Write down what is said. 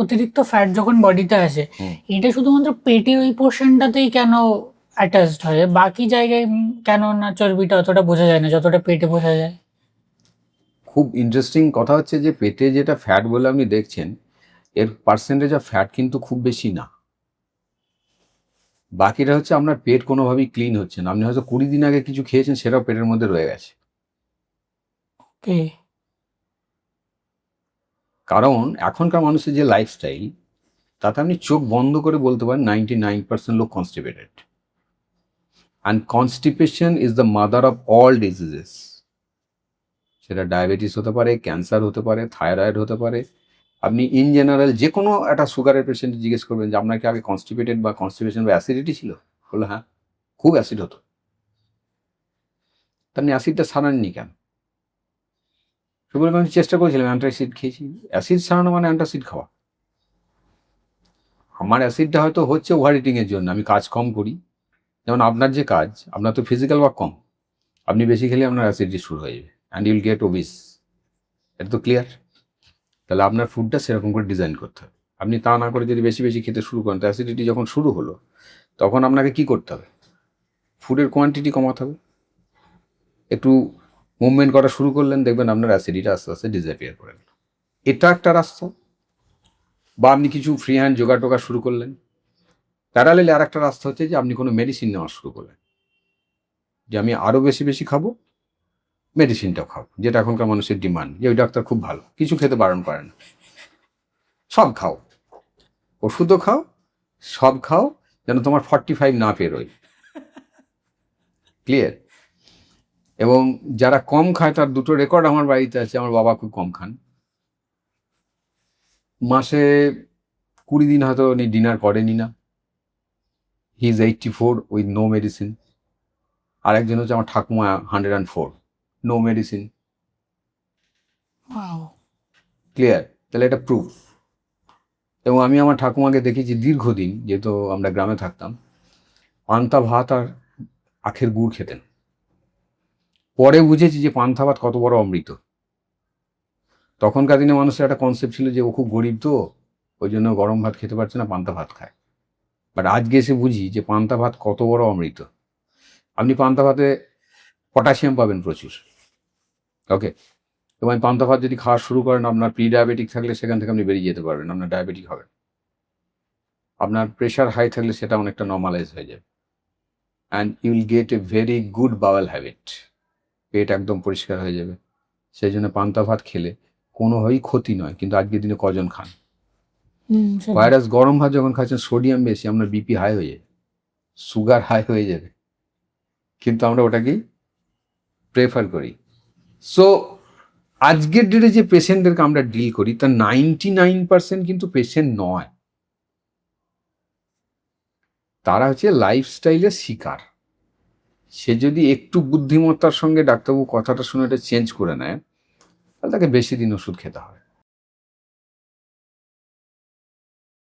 অতিরিক্ত ফ্যাট যখন বডিতে আসে, এটা শুধুমাত্র পেটের ওই পোর্শনটাতেই কেন অ্যাটাচড হয়, বাকি জায়গায় কেন না চর্বিটা অতটা বোঝা যায় না যতটা পেটে বোঝা যায়? খুব ইন্টারেস্টিং কথা হচ্ছে যে পেটে যেটা ফ্যাট বলে আপনি দেখছেন, এর পার্সেন্টেজ অফ ফ্যাট কিন্তু খুব বেশি না। বাকিটা হচ্ছে আপনার পেট কোনোভাবেই ক্লিন হচ্ছে না। আপনি হয়তো 20 দিন আগে কিছু খেয়েছেন, সেটাও পেটের মধ্যে রয়ে গেছে। ওকে। কারণ এখনকার মানুষের যে লাইফস্টাইল, তাতে আপনি চোখ বন্ধ করে বলতে পারেন 99% লোক constipated. And constipation is the mother of all diseases. সেটা ডায়াবেটিস হতে পারে, ক্যান্সার হতে পারে, থাইরয়েড হতে পারে। আপনি ইন জেনারেল যে কোনো একটা সুগারের পেশেন্ট জিজ্ঞেস করবেন যে আপনার কি আগে কনস্টিপেটেড বা কনস্টিপেশন বা অ্যাসিডিটি ছিল, বললো হ্যাঁ, খুব অ্যাসিড হতো। আপনি অ্যাসিডটা সারাননি কেন? সুতরাং আমি চেষ্টা করেছিলাম, অ্যান্টাসিড খেয়েছি। অ্যাসিড সারানো মানে অ্যান্টাসিড খাওয়া। আমার অ্যাসিডটা হয়তো হচ্ছে ওভার ইটিংয়ের জন্য, আমি কাজ কম করি। যেমন আপনার যে কাজ, আপনার তো ফিজিক্যাল ওয়ার্ক কম, আপনি বেশি খেলে আপনার অ্যাসিডিটি শুরু হয়ে যাবে অ্যান্ড ইউল গেট ওবিস। এটা তো ক্লিয়ার। তাহলে আপনার ফুডটা সেরকম করে ডিজাইন করতে হবে। আপনি তা না করে যদি বেশি বেশি খেতে শুরু করেন, তো অ্যাসিডিটি যখন শুরু হলো, তখন আপনাকে কি করতে হবে? ফুডের কোয়ান্টিটি কমাতে হবে। একটু মুভমেন্ট করা শুরু করলেন, দেখবেন আপনার অ্যাসিডিটি আস্তে আস্তে ডিসঅ্যাপিয়ার করে গেল। এটা একটা রাস্তা। বা আপনি কিছু ফ্রি হ্যান্ড যোগা টোগা শুরু করলেন। প্যারালেল আর একটা রাস্তা হচ্ছে যে আপনি কোনো মেডিসিন নেওয়া শুরু করলেন, যে আমি আরও বেশি বেশি খাবো, মেডিসিনটাও খাবো, যেটা এখনকার মানুষের ডিমান্ড, যে ওই ডাক্তার খুব ভালো, কিছু খেতে বারণ করে না, সব খাও, ওষুধও খাও, সব খাও, যেন তোমার 45 না পেরোয়। ক্লিয়ার? এবং যারা কম খায় তার দুটো রেকর্ড আমার বাড়িতে আছে। আমার বাবা খুব কম খান, মাসে 20 দিন হয়তো উনি ডিনার করেনি না। He is 84 with no medicine. আর একজন হচ্ছে আমার ঠাকুমা, 104, নো মেডিসিন। ক্লিয়ার? তাহলে এটা প্রুফ। এবং আমি আমার ঠাকুমাকে দেখেছি দীর্ঘদিন, যেহেতু আমরা গ্রামে থাকতাম, পান্তা ভাত আর আখের গুড় খেতেন। পরে বুঝেছি যে পান্তা ভাত কত বড় অমৃত। তখনকার দিনে মানুষের একটা কনসেপ্ট ছিল যে ও খুব গরিব, তো ওই জন্য গরম ভাত খেতে পারছে না, পান্তা ভাত খায়। বাট আজকে এসে বুঝি যে পান্তা ভাত কত বড় অমৃত। আপনি পান্তা ভাতে পটাশিয়াম পাবেন প্রচুর। ওকে। এবং পান্তা ভাত যদি খাওয়া শুরু করেন, আপনার প্রি ডায়াবেটিক থাকলে সেখান থেকে আপনি বেরিয়ে যেতে পারবেন, আপনার ডায়াবেটিক হবে। আপনার প্রেশার হাই থাকলে সেটা অনেকটা নর্মালাইজ হয়ে যাবে। And you will get a very good bowel habit. পেট একদম পরিষ্কার হয়ে যাবে। সেই জন্য পান্তা ভাত খেলে কোনোভাবেই ক্ষতি নয়, কিন্তু আজকের দিনে কজন খান? ভাইরাস গরম ভাত যখন খাচ্ছেন, সোডিয়াম বেশি, আপনার বিপি হাই হয়ে যাবে, সুগার হাই হয়ে যাবে, কিন্তু আমরা ওটাকেই প্রেফার করি। সো আজকের ডেটে যে পেশেন্টদেরকে আমরা ডিল করি, তার 99% কিন্তু পেশেন্ট নয়, তারা হচ্ছে লাইফস্টাইলের শিকার। সে যদি একটু বুদ্ধিমত্তার সঙ্গে ডাক্তারবাবু কথাটা শুনে এটা চেঞ্জ করে নেয়, তাহলে তাকে বেশি দিন ওষুধ খেতে হয়।